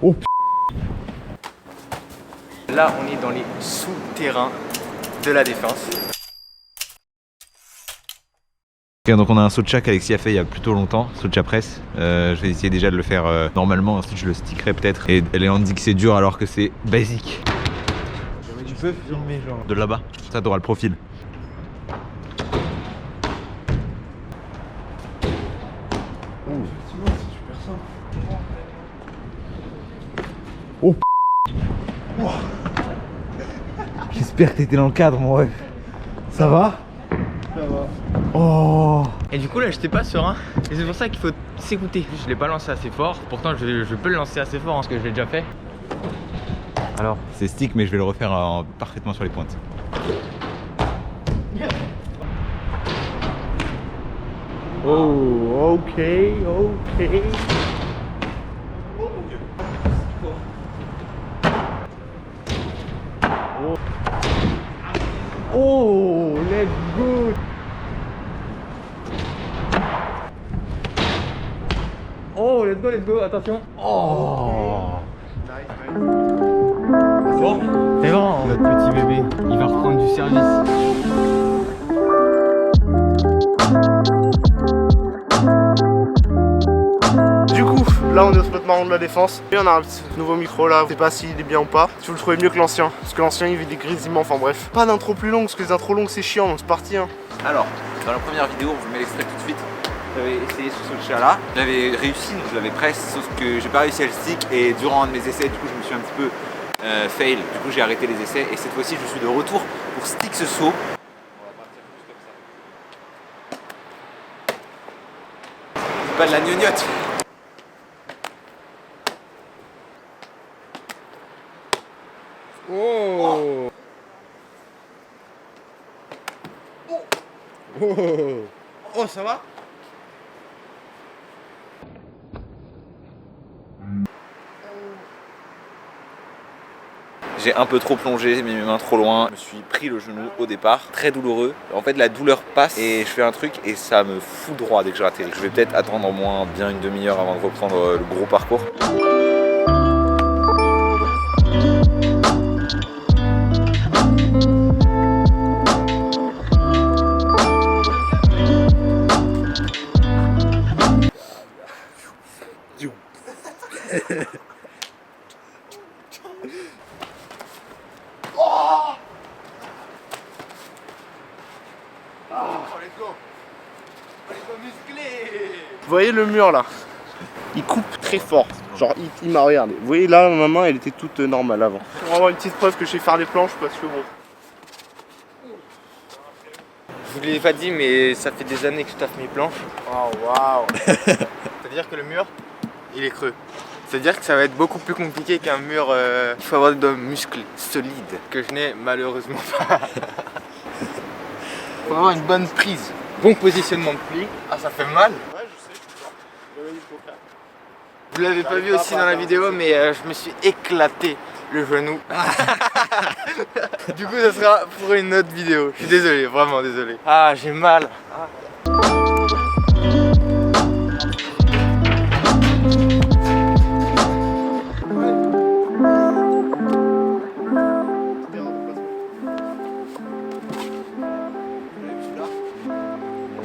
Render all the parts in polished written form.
Oh Là, on est dans les souterrains de la Défense. Ok, donc on a un Socha qu'Alexis a fait il y a plutôt longtemps, Socha Press. Je vais essayer déjà de le faire normalement, ensuite je le stickerai peut-être. Et Léon dit que c'est dur alors que c'est basique. Tu peux filmer genre de là-bas, ça t'auras le profil. Effectivement, c'est super simple. Oh J'espère que t'étais dans le cadre, mon ref. Ça va? Ça va. Oh. Et du coup là j'étais pas serein. Et c'est pour ça qu'il faut s'écouter. Je l'ai pas lancé assez fort. Pourtant je peux le lancer assez fort, parce que je l'ai déjà fait. Alors, c'est stick, mais je vais le refaire parfaitement sur les pointes. Oh, ok, ok. Oh, let's go. Oh, let's go, attention. Oh. Bon, c'est bon, notre petit bébé, il va reprendre du service. Du coup, là on est au spot marron de la Défense et on a un petit nouveau micro là, je sais pas s'il est bien ou pas. Si vous le trouvez mieux que l'ancien, parce que l'ancien il fait des grésillements, enfin bref. Pas d'intro plus longue, parce que les intros longues c'est chiant, donc c'est parti hein. Alors, dans la première vidéo, on vous met l'extrait tout de suite. J'avais essayé ce Socha là, j'avais réussi, donc je l'avais presse, sauf que j'ai pas réussi à le stick et durant un de mes essais, du coup je me suis un petit peu fail, du coup j'ai arrêté les essais et cette fois-ci je suis de retour pour stick ce saut. On va partir juste comme ça. C'est pas de la gnognotte. Oh. Oh. Oh, ça va? J'ai un peu trop plongé, j'ai mis mes mains trop loin, je me suis pris le genou au départ, très douloureux. En fait la douleur passe et je fais un truc et ça me fout droit dès que je ratterris. Je vais peut-être attendre au moins bien une demi-heure avant de reprendre le gros parcours. Vous voyez le mur là? Il coupe très fort, genre il m'a regardé. Vous voyez là ma main elle était toute normale avant. Pour avoir une petite preuve que je sais faire des planches parce que bon. Je vous l'ai pas dit, mais ça fait des années que je taffe mes planches. Oh waouh. C'est-à-dire que le mur, il est creux. C'est-à-dire que ça va être beaucoup plus compliqué qu'un mur. Il faut avoir des muscles solides, que je n'ai malheureusement pas. Il faut avoir une bonne prise, bon positionnement de pli. Ah, ça fait mal. Ouais je sais, Vous l'avez pas vu aussi dans la vidéo, mais je me suis éclaté le genou. Du coup, ça sera pour une autre vidéo. Je suis désolé, vraiment désolé. Ah, j'ai mal.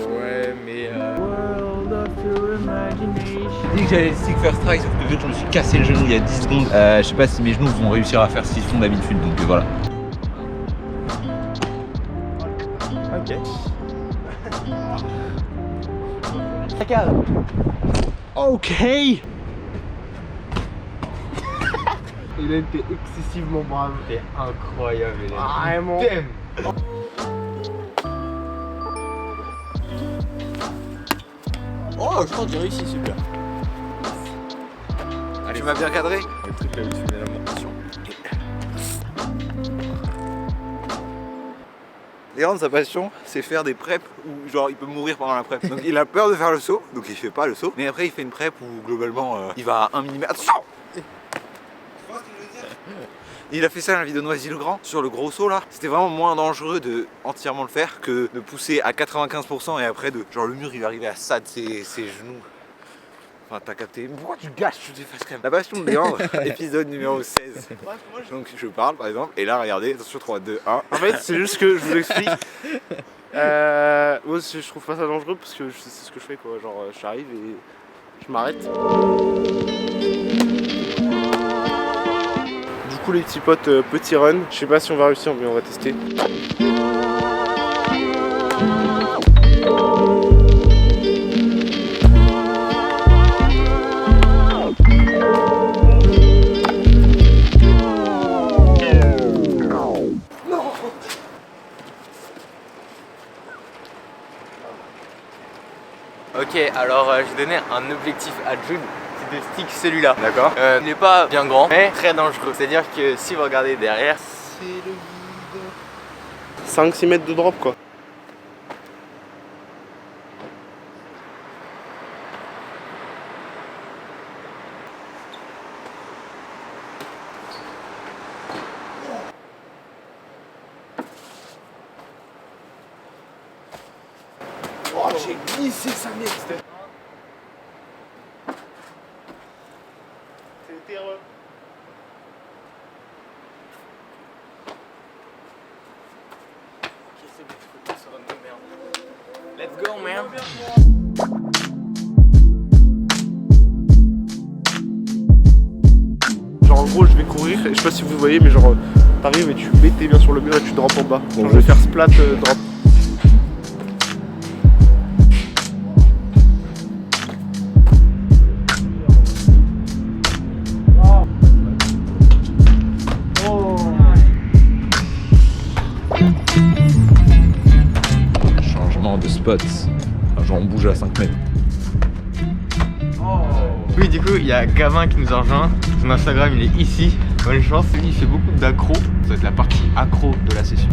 Ouais, mais J'ai dit que j'allais stick first try, sauf que vu que je me suis cassé le genou il y a 10 secondes, je sais pas si mes genoux vont réussir à faire ce qu'ils font d'habitude, donc voilà. ok. Ok. Il a été excessivement brave. C'est incroyable, il a Vraiment. Oh, je crois que j'ai réussi, super. Allez, tu m'as bien cadré? Le truc là où tu mets la montation. Léon, sa passion, c'est faire des preps où genre il peut mourir pendant la prep. Donc il a peur de faire le saut, donc il fait pas le saut. Mais après il fait une prep où globalement il va à 1 mm. Attention! Il a fait ça dans la vidéo de Noisy-le-Grand, sur le gros saut là. C'était vraiment moins dangereux de entièrement le faire que de pousser à 95% et après de... Genre le mur il va arriver à ça de ses genoux. Enfin, t'as capté. Pourquoi tu gâches toutes les faces crème? La passion de Léandre, épisode numéro 16. Donc je parle par exemple, et là regardez, attention 3, 2, 1. En fait, c'est juste que je vous explique. Moi, je trouve pas ça dangereux parce que c'est ce que je fais quoi. Genre, j'arrive et je m'arrête. Du coup, les petits potes, petit run. Je sais pas si on va réussir, mais on va tester. Ok, alors j'ai donné un objectif à Jude, c'est de stick celui-là. D'accord. Il n'est pas bien grand, mais très dangereux. C'est-à-dire que si vous regardez derrière, c'est le vide. 5-6 mètres de drop quoi. Oh, j'ai glissé sa mère. C'est terreux. Let's go, man. Genre en gros je vais courir et je sais pas si vous voyez mais genre t'arrives et tu mets tes mains sur le mur et tu drops en bas. Genre je vais faire splat drop. Changement de spot. Genre on bouge à 5 mètres. Oui, du coup, il y a Gavin qui nous a rejoint. Son Instagram, il est ici. Bonne chance, lui, il fait beaucoup d'accro. Ça va être la partie accro de la session.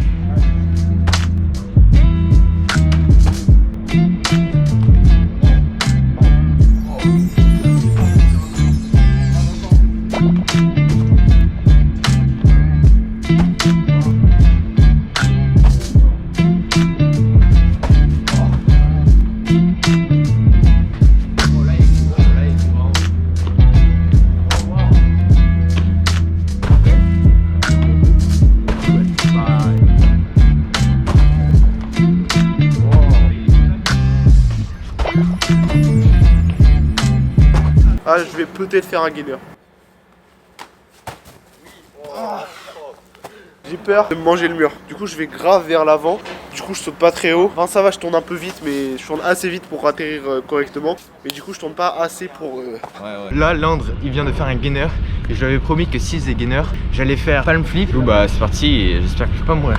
Ah je vais peut-être faire un gainer. J'ai peur de me manger le mur. Du coup je vais grave vers l'avant. Du coup je saute pas très haut. Enfin ça va, je tourne un peu vite mais je tourne assez vite pour atterrir correctement. Mais du coup je tourne pas assez pour... Là, Landre, il vient de faire un gainer. Et je lui avais promis que s'il faisait gainer, j'allais faire palm flip. Du coup, bah, c'est parti et j'espère que je vais pas mourir.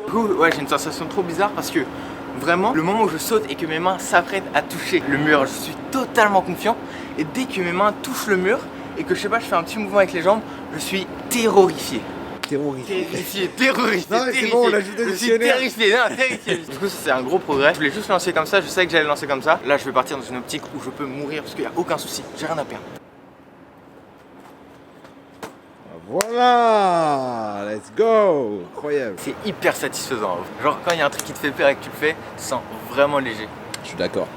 Du coup, ouais, j'ai une sensation trop bizarre parce que vraiment, le moment où je saute et que mes mains s'apprêtent à toucher le mur, je suis totalement confiant. Et dès que mes mains touchent le mur et que je sais pas, je fais un petit mouvement avec les jambes, je suis terrorifié. Terrifié. Non, mais c'est bon, on l'ajoute au Je suis dictionnaire. terrifié, non, terrifié. Du coup, ça c'est un gros progrès. Je voulais juste lancer comme ça, je sais que j'allais lancer comme ça. Là, je vais partir dans une optique où je peux mourir parce qu'il n'y a aucun souci, j'ai rien à perdre. Voilà, let's go. Incroyable. C'est hyper satisfaisant. Genre, quand il y a un truc qui te fait peur et que tu le fais, tu te sens vraiment léger. Je suis d'accord.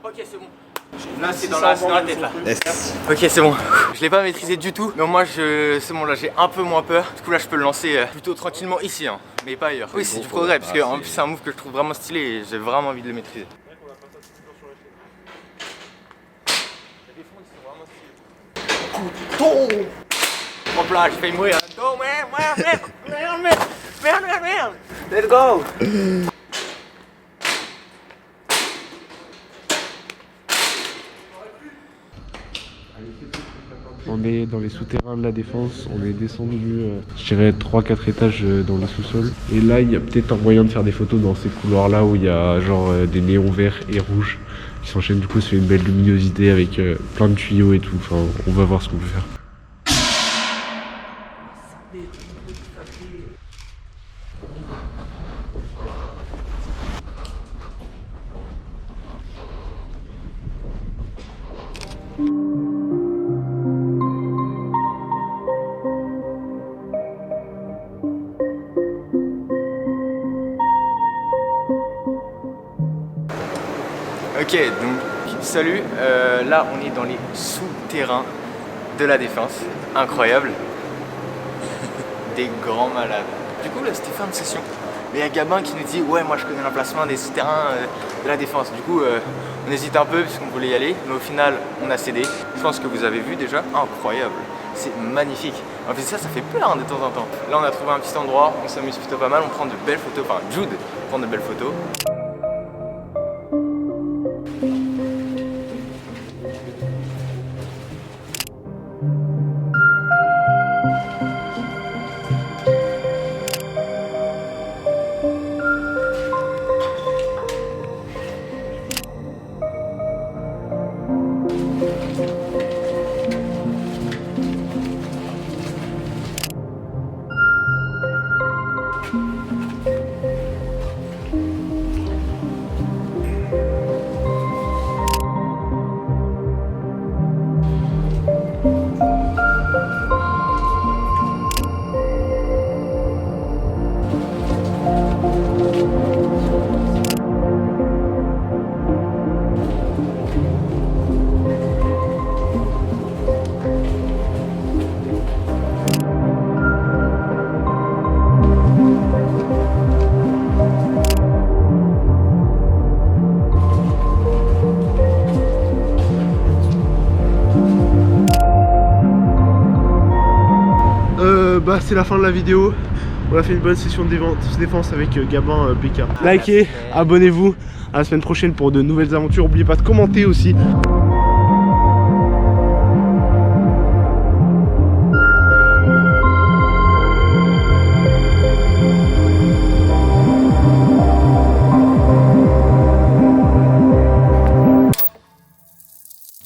Ok, c'est bon. Là, c'est dans la tête là. Yes. Ok, c'est bon. Je l'ai pas maîtrisé du tout, mais moi, c'est bon, là, j'ai un peu moins peur. Du coup, là, je peux le lancer plutôt tranquillement ici, hein, mais pas ailleurs. Oui, c'est du progrès, parce que en plus, c'est un move que je trouve vraiment stylé et j'ai vraiment envie de le maîtriser. Hop là, j'ai failli mourir. Go, man, merde. Let's go. On est dans les souterrains de la Défense, on est descendu, je dirais 3-4 étages dans le sous-sol. Et là, il y a peut-être un moyen de faire des photos dans ces couloirs-là où il y a genre des néons verts et rouges qui s'enchaînent. Du coup, c'est une belle luminosité avec plein de tuyaux et tout. Enfin, on va voir ce qu'on peut faire. Ok, donc salut, là on est dans les souterrains de la Défense, incroyable, des grands malades. Du coup là c'était fin de session, mais il y a Gabin qui nous dit ouais moi je connais l'emplacement des souterrains de la Défense. Du coup on hésite un peu puisqu'on voulait y aller, mais au final on a cédé. Je pense que vous avez vu déjà, incroyable, c'est magnifique. En fait ça fait peur de temps en temps. Là on a trouvé un petit endroit, on s'amuse plutôt pas mal, on prend de belles photos, enfin Jude prend de belles photos. C'est la fin de la vidéo. On a fait une bonne session de défense avec Gabin PK. Likez, abonnez-vous. À la semaine prochaine pour de nouvelles aventures. N'oubliez pas de commenter aussi.